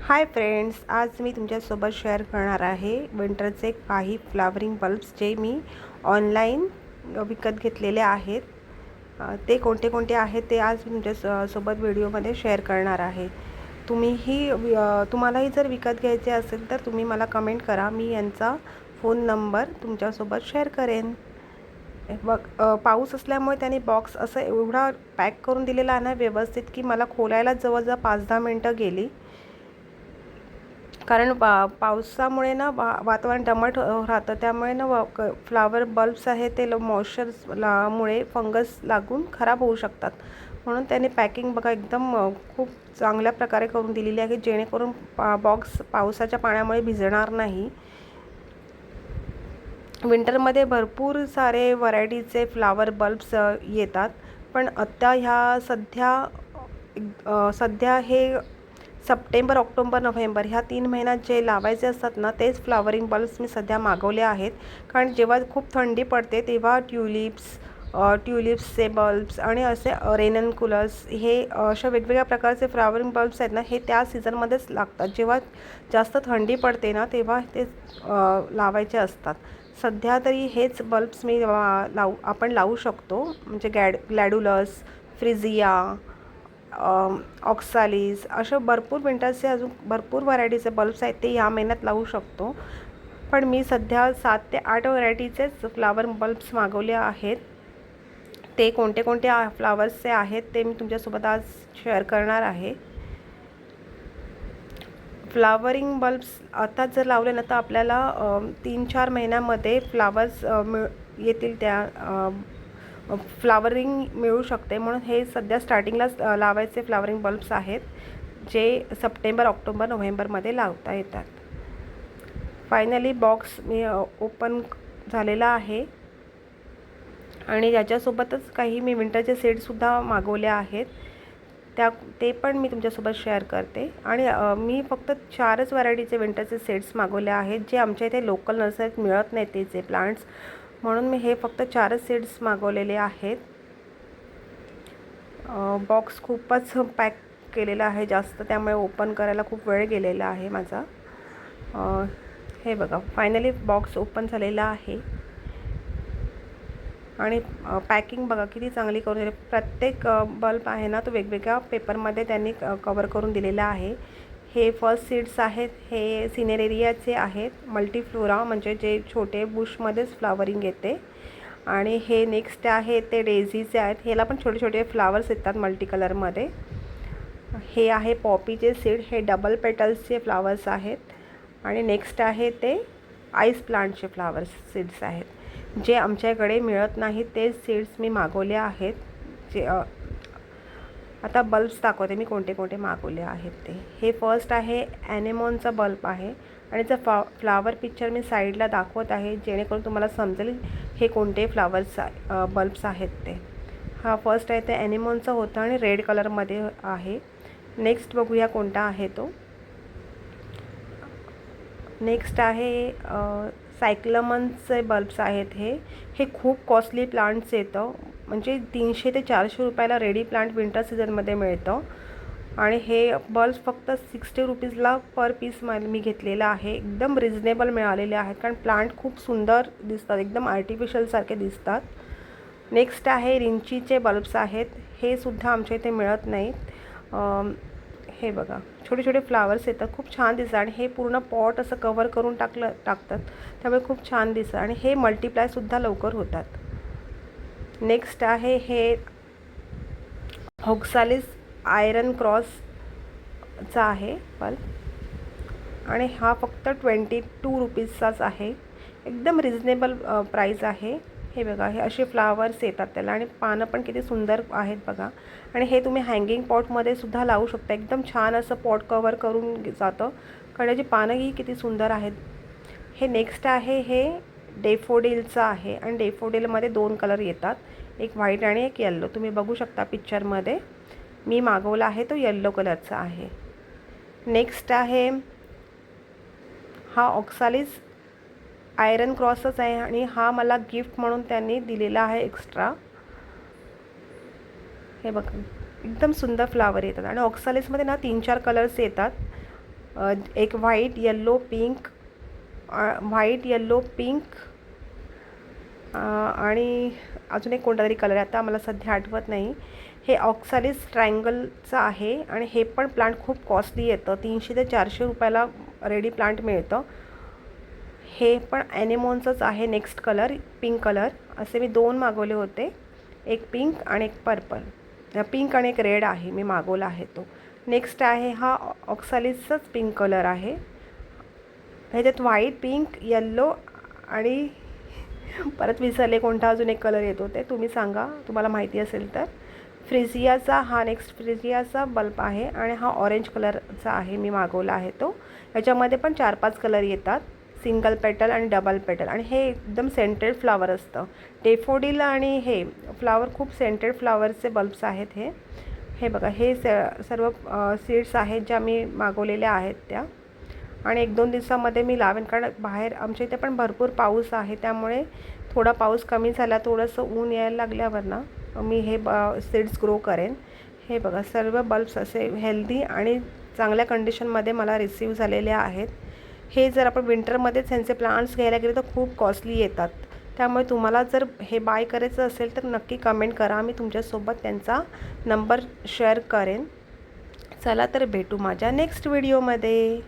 Hi friends, आज मी तुमच्यासोबत share करणार आहे विंटरचे काही फ्लावरिंग बल्ब्स जे मी ऑनलाईन विकत घेतलेले आहेत. ते कोणते कोणते आहेत ते आज मी सोबत व्हिडिओमध्ये शेअर करणार आहे. तुम्हालाही जर विकत घ्यायचे असेल तर तुम्ही मला कमेंट करा, मी यांचा फोन नंबर तुमच्यासोबत शेअर करेन. पाऊस असल्यामुळे त्यांनी बॉक्स असं एवढा पॅक करून दिलेला आहे ना व्यवस्थित, की मला खोलायला जवळजवळ 5-10 मिनटं गेली. कारण पावसामुळे ना वातावरण दमट राहतं, त्यामुळे ना फ्लावर बल्ब्स आहे ते मुळे फंगस लागून खराब होऊ शकतात. म्हणून त्यांनी पॅकिंग बघा एकदम खूप चांगल्या प्रकारे करून दिलेली आहे, जेणेकरून बॉक्स पावसाच्या पाण्यामुळे भिजणार नाही. विंटरमध्ये भरपूर सारे व्हरायटीचे फ्लावर बल्ब्स येतात, पण आता सध्या हे सप्टेंबर, ऑक्टोबर, नोव्हेंबर ह्या 3 महिन्यात जे लावायचे असतात ना, तेच फ्लावरिंग बल्ब्स मी सध्या मागवले आहेत. कारण जेव्हा खूप थंडी पडते तेव्हा ट्युलिप्सचे बल्ब्स आणि असे रेननकुलर्स हे अशा वेगवेगळ्या प्रकारचे फ्लावरिंग बल्ब्स आहेत ना, हे त्या सीझनमध्येच लागतात. जेव्हा जास्त थंडी पडते ना तेव्हा ते लावायचे असतात. सध्या तरी हेच बल्ब्स आपण लावू शकतो, म्हणजे ग्लॅडुलस, फ्रिजिया, ऑक्सालिस अशा भरपूर विंटर्सचे अजून भरपूर व्हरायटीचे बल्ब्स आहेत, ते ह्या महिन्यात लावू शकतो. पण मी सध्या 7 ते 8 व्हरायटीचेच फ्लावर बल्ब्स मागवले आहेत. ते कोणते कोणते फ्लावर्सचे आहेत ते मी तुमच्यासोबत आज शेअर करणार आहे. फ्लावरिंग बल्ब्स आता जर लावले ना तर आपल्याला 3-4 महिन्यामध्ये फ्लावर्स येतील, त्या फ्लावरिंग मिळू शकते. म्हणून हे सध्या स्टार्टिंगलाच लावायचे फ्लावरिंग बल्ब्स आहेत, जे सप्टेंबर, ऑक्टोबर, नोव्हेंबरमध्ये लावता येतात. फायनली बॉक्स मी ओपन झालेला आहे आणि याच्यासोबतच काही मी विंटरचे सेटसुद्धा मागवले आहेत. ते पण मी तुमच्यासोबत शेअर करते. आणि मी फक्त 4च व्हरायटीचे विंटरचे सेट्स मागवले आहेत, जे आमच्या इथे लोकल नर्सरीत मिळत नाहीत त्याचे प्लांट्स, म्हणून मी हे फक्त 4च सेट्स मागवलेले आहेत. बॉक्स खूपच पॅक केलेला आहे जास्त, त्यामुळे ओपन करायला खूप वेळ गेलेला आहे माझा. हे बघा, फायनली बॉक्स ओपन झालेला आहे आणि पॅकिंग बघा किती चांगली करून दिली. प्रत्येक बल्ब आहे ना तो वेगवेगळ्या पेपरमध्ये त्यांनी कवर करून दिलेला आहे. हे फर्स्ट सीड्स आहेत, हे सिनेरेरियाचे आहेत, मल्टीफ्लोरा म्हणजे जे छोटे बुशमध्येच फ्लावरिंग येते. आणि हे नेक्स्ट आहे ते डेझीचे आहेत, ह्याला पण छोटे छोटे फ्लावर्स येतात मल्टी कलरमध्ये. हे आहे पॉपीचे सीड, हे डबल पेटल्सचे फ्लावर्स आहेत. आणि नेक्स्ट आहे ते आईस प्लांटचे फ्लावर्स सीड्स आहेत, जे आमच्याकडे मिळत नाहीत. ते सीड्स मी मागवले आहेत. आता बल्ब्स दाखवते मी कोणते कोणते मागवले आहेत ते. हे फर्स्ट आहे ॲनेमॉनचा बल्ब आहे आणि त्याचा फ्लावर पिक्चर मी साईडला दाखवत आहे, जेणेकरून तुम्हाला समजेल हे कोणते बल्ब्स आहेत ते. हा फर्स्ट आहे ते ॲनेमॉनचा होता आणि रेड कलरमध्ये आहे. नेक्स्ट बघूया कोणता आहे तो. नेक्स्ट आहे सायक्लमनचे बल्ब्स आहेत. हे खूप कॉस्टली प्लांट्स येतं, म्हणजे 300 ते 400 रुपयाला रेडी प्लांट विंटर सीझनमध्ये मिळतं. आणि हे बल्ब्स फक्त 60 रुपीजला पर पीस मी घेतलेला आहे. एकदम रिजनेबल मिळालेले आहेत, कारण प्लांट खूप सुंदर दिसतात, एकदम आर्टिफिशियलसारखे दिसतात. नेक्स्ट आहे रिंचीचे बल्ब्स आहेत, हे सुद्धा आमच्या इथे मिळत नाहीत. हे बघा, छोटे छोटे फ्लावर्स येतात, खूप छान दिसतात आणि हे पूर्ण पॉट असं कवर करून टाकतात, त्यामुळे खूप छान दिसतं आणि हे मल्टिप्लायसुद्धा लवकर होतात. नेक्स्ट आहे हे ऑक्सालिस आयरन क्रॉसचा आहे बल्ब आणि हा फक्त 22 रुपीजचाच आहे. एकदम रिजनेबल प्राईस आहे. हे बघा, हे असे फ्लावर्स येतात त्याला आणि पानं पण किती सुंदर आहेत बघा. आणि हे तुम्ही हँगिंग पॉटमध्ये सुद्धा लावू शकता, एकदम छान असं पॉट कवर करून जातं, कारण याची पानंही किती सुंदर आहेत. हे नेक्स्ट आहे हे डेफोडिलचं आहे आणि डेफोडिलमध्ये 2 कलर येतात, एक व्हाईट आणि एक येल्लो. तुम्ही बघू शकता पिक्चरमध्ये, मी मागवला आहे तो येल्लो कलरचा आहे. नेक्स्ट आहे हा ऑक्सालिस आयरन क्रॉसच आहे आणि हा मला गिफ्ट म्हणून त्यांनी दिलेला आहे एक्स्ट्रा. हे बघा, एकदम सुंदर फ्लावर येतात आणि ऑक्सालिसमध्ये ना 3-4 कलर्स येतात. एक व्हाईट येल्लो पिंक आणि अजून एक कोणता तरी कलर आहे, आता मला सध्या आठवत नाही. हे ऑक्सालिस ट्रायंगलचं आहे आणि हे पण प्लांट खूप कॉस्टली येतं. 300 ते 400 रुपयाला रेडी प्लांट मिळतं. हे पण ॲनेमोनचंच आहे. Next colour pink colour. असे मी 2 मागवले होते, एक पिंक आणि एक पर्पल. पिंक आणि एक रेड आहे मी मागवला आहे तो. नेक्स्ट आहे हा ऑक्सालिसचाच पिंक कलर आहे. ह्याच्यात व्हाईट, पिंक, येल्लो आणि परत विसरले कोणता अजून एक कलर येतो ते तुम्ही सांगा, तुम्हाला माहिती असेल तर. फ्रिजियाचा हा नेक्स्ट फ्रिजियाचा बल्ब आहे आणि हा ऑरेंज कलरचा आहे, मी मागवला आहे तो. याच्यामध्ये पण 4-5 कलर येतात, सिंगल पेटल आणि डबल पेटल, आणि हे एकदम सेंटेड फ्लावर असतं. डेफोडिल आणि हे फ्लावर खूप सेंटेड फ्लावरचे बल्ब्स आहेत हे. हे बघा, हे सर्व सीड्स आहेत ज्या मी मागवलेल्या आहेत त्या, आणि 1-2 दिवसामध्ये मी लावेन, कारण बाहेर आमच्या इथे पण भरपूर पाऊस आहे. त्यामुळे थोडा पाऊस कमी झाला, थोडंसं ऊन यायला लागल्यावर ना मी हे सीड्स ग्रो करेन. हे बघा, सर्व बल्ब्स असे हेल्दी आणि चांगल्या कंडिशनमध्ये मला रिसीव झालेले आहेत. हे जर आपण विंटरमध्येच ह्यांचे प्लांट्स घ्यायला गेले तर खूप कॉस्टली येतात. त्यामुळे तुम्हाला जर हे बाय करायचं असेल तर नक्की कमेंट करा, मी तुमच्यासोबत त्यांचा नंबर शेअर करेन. चला तर भेटू माझ्या नेक्स्ट व्हिडिओमध्ये.